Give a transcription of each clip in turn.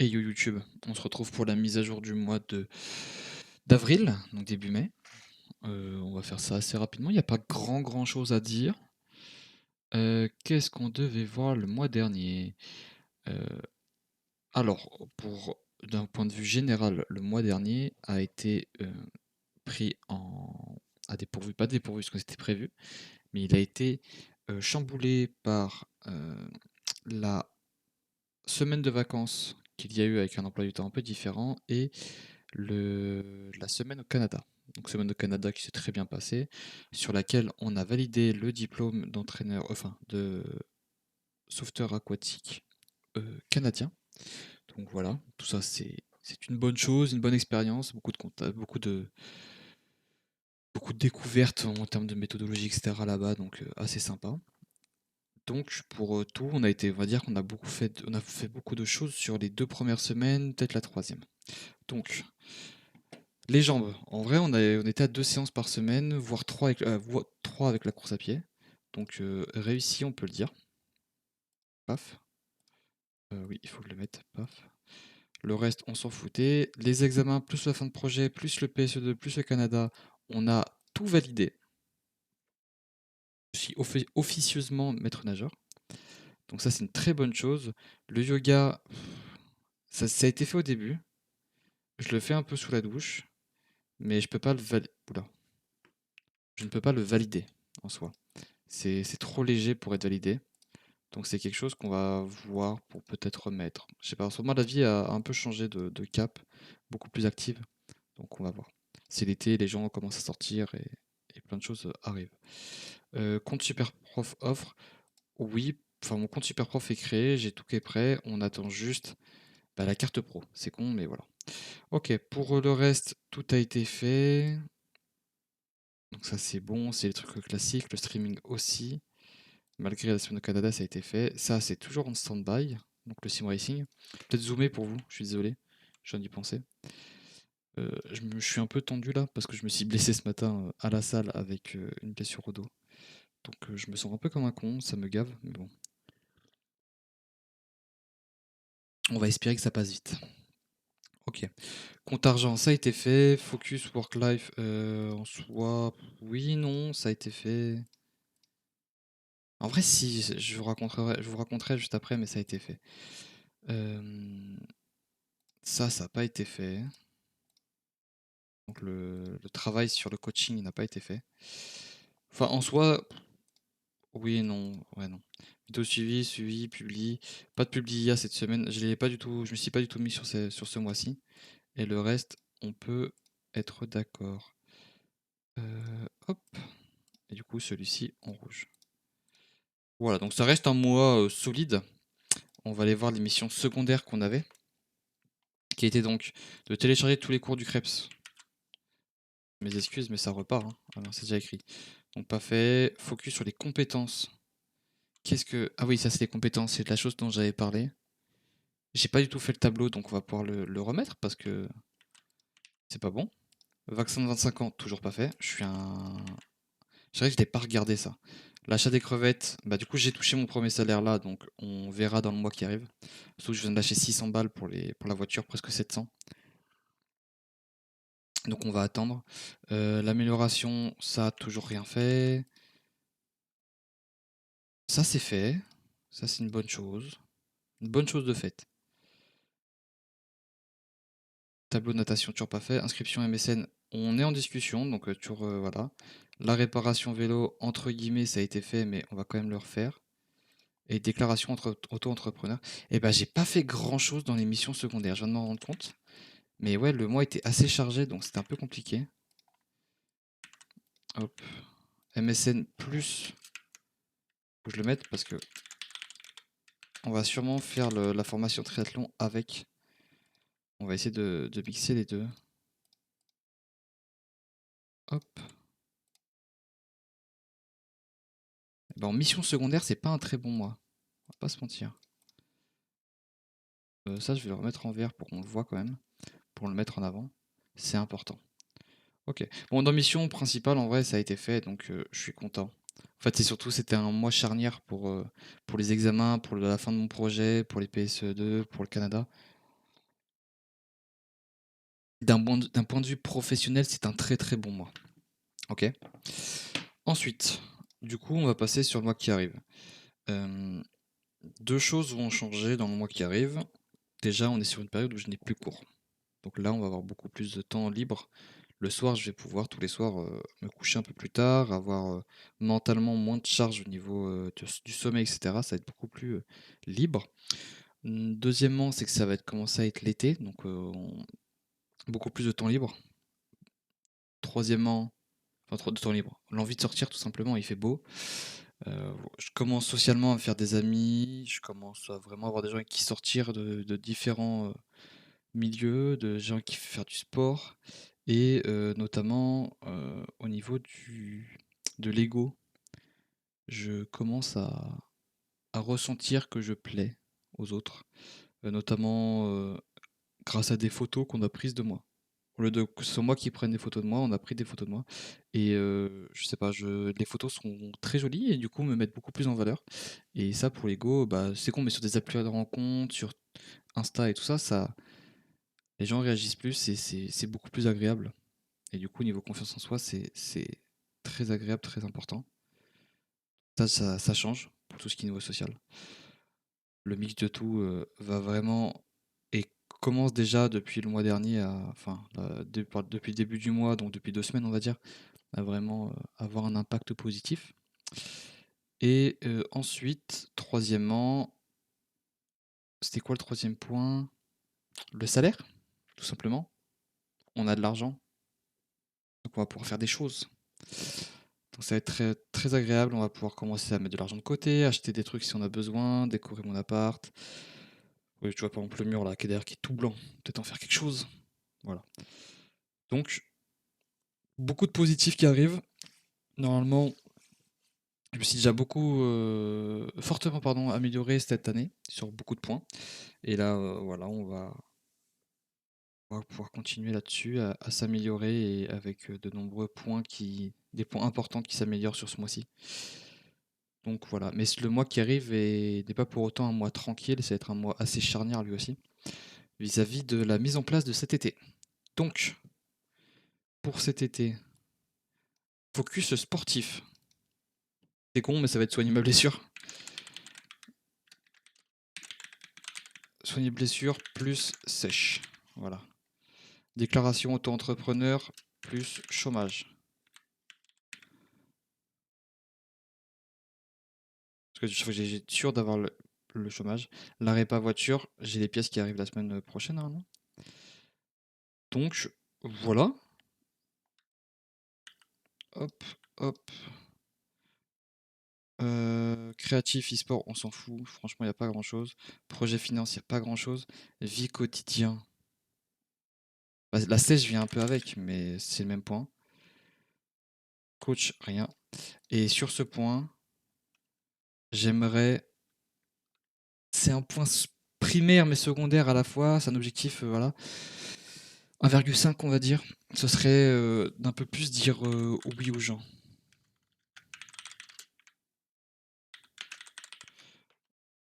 Et yo YouTube, on se retrouve pour la mise à jour du mois de d'avril, donc début mai. On va faire ça assez rapidement, il y a pas grand chose à dire. Qu'est-ce qu'on devait voir le mois dernier? Heu, alors pour d'un point de vue général, le mois dernier a été, pris à dépourvu, pas dépourvu parce que c'était prévu, mais il a été, chamboulé par, la semaine de vacances qu'il y a eu avec un emploi du temps un peu différent et la semaine au Canada. Donc semaine au Canada qui s'est très bien passée, sur laquelle on a validé le diplôme d'entraîneur, enfin de sauveteur aquatique canadien. Donc voilà, tout ça c'est une bonne chose, une bonne expérience, beaucoup de contacts, beaucoup de découvertes en termes de méthodologie, etc. là-bas, donc assez sympa. Donc pour tout, on a été, on va dire qu'on a on a fait beaucoup de choses sur les 2 premières semaines, peut-être la troisième. Donc les jambes, en vrai, on était à 2 séances par semaine, voire 3 avec, 3 avec la course à pied. Donc réussi, on peut le dire. Paf. Oui, il faut que je le mette. Paf. Le reste, on s'en foutait. Les examens, plus la fin de projet, plus le PSE2, plus le Canada, on a tout validé. Je suis officieusement maître nageur. Donc ça, c'est une très bonne chose. Le yoga, ça a été fait au début. Je le fais un peu sous la douche, mais je peux pas le je ne peux pas le valider en soi. C'est trop léger pour être validé. Donc c'est quelque chose qu'on va voir pour peut-être remettre. Je sais pas, en ce moment la vie a un peu changé de cap, beaucoup plus active. Donc on va voir. C'est l'été, les gens commencent à sortir et plein de choses arrivent. Compte Superprof offre, oui, enfin mon compte Superprof est créé, j'ai tout qui est prêt, on attend juste la carte pro. C'est con, mais voilà. Ok, pour le reste, tout a été fait. Donc ça c'est bon, c'est les trucs classiques, le streaming aussi. Malgré la semaine au Canada, ça a été fait. Ça, c'est toujours en stand-by, donc le sim racing. Peut-être zoomer pour vous, je suis désolé, je viens d'y penser. Je suis un peu tendu là, parce que je me suis blessé ce matin à la salle avec une blessure au dos. Donc je me sens un peu comme un con, ça me gave, mais bon. On va espérer que ça passe vite. Ok. Compte argent, ça a été fait. Focus, work-life, en soi, oui, non, ça a été fait. En vrai, si, je vous raconterai juste après, mais ça a été fait. Euh, ça n'a pas été fait. Donc le travail sur le coaching n'a pas été fait. Enfin, en soi, oui et non. Ouais, non. Vidéo suivi, publie. Pas de publia cette semaine. Je me suis pas du tout mis sur ce mois-ci. Et le reste, on peut être d'accord. Hop. Et du coup, celui-ci en rouge. Voilà, donc ça reste un mois solide. On va aller voir les missions secondaires qu'on avait. Qui était donc de télécharger tous les cours du CREPS. Mes excuses, mais ça repart, hein. Alors, c'est déjà écrit. Donc pas fait. Focus sur les compétences. Qu'est-ce que... Ah oui, ça c'est les compétences, c'est de la chose dont j'avais parlé. J'ai pas du tout fait le tableau, donc on va pouvoir le remettre parce que c'est pas bon. Vaccin de 25 ans, toujours pas fait. Je suis un... Je dirais que je n'ai pas regardé ça. L'achat des crevettes, bah du coup j'ai touché mon premier salaire là, donc on verra dans le mois qui arrive. Surtout que je viens de lâcher 600 balles pour la voiture, presque 700. Donc on va attendre. L'amélioration, ça, toujours rien fait. Ça c'est fait. Ça c'est une bonne chose. Une bonne chose de fait. Tableau de natation, toujours pas fait. Inscription MSN, on est en discussion, donc toujours voilà. La réparation vélo, entre guillemets, ça a été fait, mais on va quand même le refaire. Et déclaration entre auto-entrepreneur. Et ben j'ai pas fait grand chose dans les missions secondaires, je viens de m'en rendre compte. Mais ouais, le mois était assez chargé, donc c'était un peu compliqué. Hop. MSN plus. Faut que je le mette parce que on va sûrement faire la formation triathlon avec. On va essayer de mixer les deux. Hop. Ben, en mission secondaire, c'est pas un très bon mois. On va pas se mentir. Ça, je vais le remettre en vert pour qu'on le voit quand même. Pour le mettre en avant. C'est important. Ok. Bon, dans mission principale, en vrai, ça a été fait, donc je suis content. En fait, c'est surtout, c'était un mois charnière pour les examens, pour la fin de mon projet, pour les PSE2, pour le Canada. D'un point de vue professionnel, c'est un très très bon mois. Ok. Ensuite, du coup, on va passer sur le mois qui arrive. Euh, Deux choses vont changer dans le mois qui arrive. Déjà, on est sur une période où je n'ai plus cours. Donc là, on va avoir beaucoup plus de temps libre. Le soir, je vais pouvoir tous les soirs me coucher un peu plus tard, avoir mentalement moins de charge au niveau du sommeil, etc. Ça va être beaucoup plus libre. Deuxièmement, c'est que ça va être commencer à être l'été, donc beaucoup plus de temps libre. Troisièmement, enfin trop de temps libre, l'envie de sortir tout simplement, il fait beau. Je commence socialement à me faire des amis, je commence à vraiment avoir des gens avec qui sortir de différents milieux, de gens qui font faire du sport et notamment au niveau de l'ego, je commence à ressentir que je plais aux autres, notamment grâce à des photos qu'on a prises de moi. Au lieu de que ce soit moi qui prenne des photos de moi, on a pris des photos de moi et je sais pas, les photos sont très jolies et du coup me mettent beaucoup plus en valeur et ça pour l'ego, bah, c'est con mais sur des applis de rencontres, sur Insta et tout ça, les gens réagissent plus et c'est beaucoup plus agréable. Et du coup, niveau confiance en soi, c'est très agréable, très important. Ça change pour tout ce qui est niveau social. Le mix de tout va vraiment et commence déjà depuis le mois dernier, enfin, depuis le début du mois, donc depuis 2 semaines, on va dire, à vraiment avoir un impact positif. Et ensuite, troisièmement, c'était quoi le troisième point? Le salaire, tout simplement. On a de l'argent, donc on va pouvoir faire des choses. Donc ça va être très, très agréable, on va pouvoir commencer à mettre de l'argent de côté, acheter des trucs si on a besoin, décorer mon appart. Oui, tu vois par exemple le mur là qui est derrière qui est tout blanc, peut-être en faire quelque chose. Voilà. Donc beaucoup de positifs qui arrivent. Normalement, je me suis déjà beaucoup fortement pardon, amélioré cette année sur beaucoup de points. Et là, voilà, on va pouvoir continuer là-dessus à s'améliorer et avec de nombreux points des points importants qui s'améliorent sur ce mois-ci. Donc voilà, mais le mois qui arrive n'est pas pour autant un mois tranquille, ça va être un mois assez charnière lui aussi, vis-à-vis de la mise en place de cet été. Donc, pour cet été, focus sportif. C'est con, mais ça va être soigner ma blessure. Soigner blessure plus sèche. Voilà. Déclaration auto-entrepreneur plus chômage. Parce que j'ai sûr d'avoir le chômage. L'arrêt pas voiture, j'ai les pièces qui arrivent la semaine prochaine normalement. Donc, voilà. Hop, hop. Créatif, e-sport, on s'en fout. Franchement, il n'y a pas grand-chose. Projet finance, il n'y a pas grand-chose. Vie quotidien. Bah, la sèche vient un peu avec, mais c'est le même point. Coach, rien. Et sur ce point, j'aimerais. C'est un point primaire mais secondaire à la fois. C'est un objectif, voilà. 1,5 on va dire. Ce serait d'un peu plus dire oui aux gens.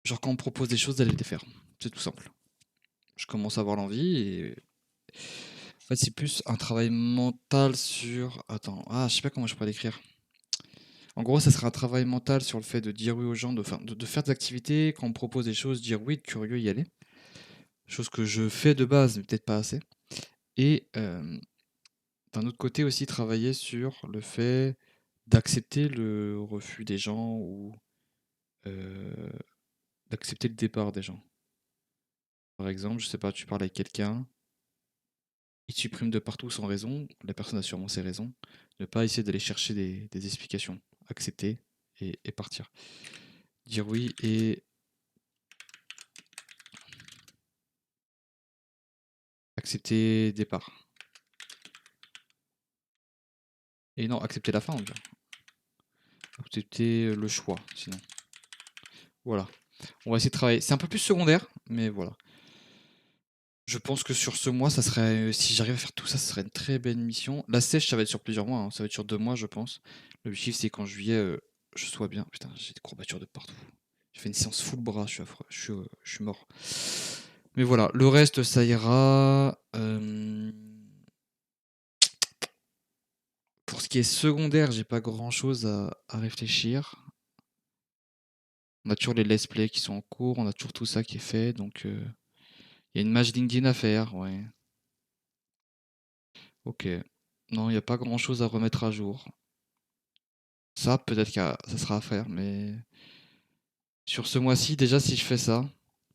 Genre quand on me propose des choses, d'aller les faire. C'est tout simple. Je commence à avoir l'envie et en fait, c'est plus un travail mental sur. Attends, je sais pas comment je pourrais l'écrire. En gros, ça sera un travail mental sur le fait de dire oui aux gens, de faire des activités, quand on me propose des choses, dire oui, de curieux, y aller. Chose que je fais de base, mais peut-être pas assez. Et d'un autre côté aussi, travailler sur le fait d'accepter le refus des gens ou euh, d'accepter le départ des gens. Par exemple, je sais pas, tu parles avec quelqu'un, il te supprime de partout sans raison, la personne a sûrement ses raisons. Ne pas essayer d'aller chercher des explications. Accepter et partir. Dire oui et accepter départ. Et non, accepter la fin, on dirait. Accepter le choix, sinon. Voilà. On va essayer de travailler. C'est un peu plus secondaire, mais voilà. Je pense que sur ce mois, ça serait, si j'arrive à faire tout ça, ça serait une très belle mission. La sèche, ça va être sur plusieurs mois, hein, ça va être sur 2 mois, je pense. L'objectif, c'est qu'en juillet, je sois bien. Putain, j'ai des courbatures de partout. J'ai fait une séance full bras, je suis affreux, je suis mort. Mais voilà, le reste, ça ira. ce qui est secondaire, j'ai pas grand-chose à réfléchir. On a toujours les let's play qui sont en cours, on a toujours tout ça qui est fait, donc il y a une match LinkedIn à faire, ouais. OK. Non, il y a pas grand-chose à remettre à jour. Ça, peut-être que ça sera à faire, mais sur ce mois-ci, déjà, si je fais ça,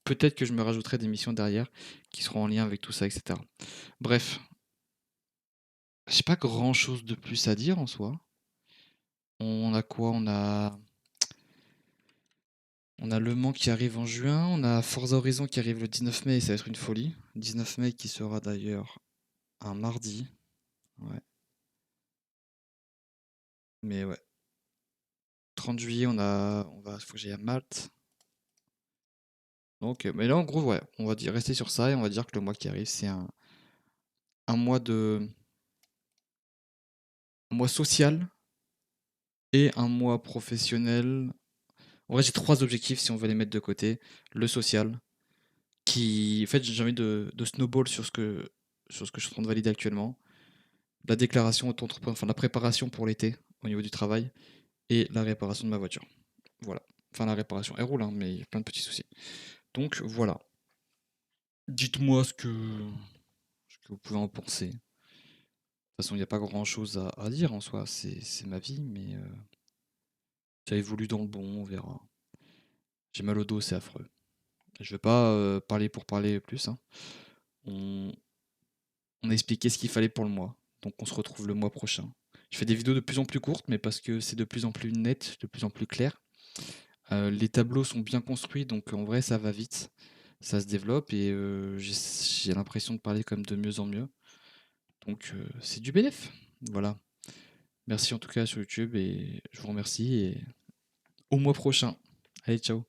peut-être que je me rajouterai des missions derrière qui seront en lien avec tout ça, et cetera. Bref, j'ai pas grand-chose de plus à dire en soi. On a quoi? On a Le Mans qui arrive en juin, on a Forza Horizon qui arrive le 19 mai et ça va être une folie. 19 mai qui sera d'ailleurs un mardi. Ouais. Mais ouais. 30 juillet, faut que j'aille à Malte. Donc, mais là, en gros, ouais, on va dire, rester sur ça et on va dire que le mois qui arrive, c'est un mois un mois social et un mois professionnel. En vrai, j'ai trois objectifs si on veut les mettre de côté. Le social, en fait, j'ai envie de snowball sur ce que je suis en train de valider actuellement. La déclaration auto-entrepreneur, enfin la préparation pour l'été au niveau du travail et la réparation de ma voiture. Voilà. Enfin, la réparation, elle roule, hein, mais il y a plein de petits soucis. Donc voilà. Dites-moi ce que vous pouvez en penser. De toute façon, il n'y a pas grand-chose à dire en soi. C'est ma vie, mais ça évolue dans le bon, on verra. J'ai mal au dos, c'est affreux. Je vais pas parler pour parler plus, hein. On, on a expliqué ce qu'il fallait pour le mois. Donc on se retrouve le mois prochain. Je fais des vidéos de plus en plus courtes, mais parce que c'est de plus en plus net, de plus en plus clair. Les tableaux sont bien construits, donc en vrai ça va vite. Ça se développe et j'ai l'impression de parler comme de mieux en mieux. Donc c'est du bénéf. Voilà. Merci en tout cas sur YouTube et je vous remercie et au mois prochain. Allez, ciao.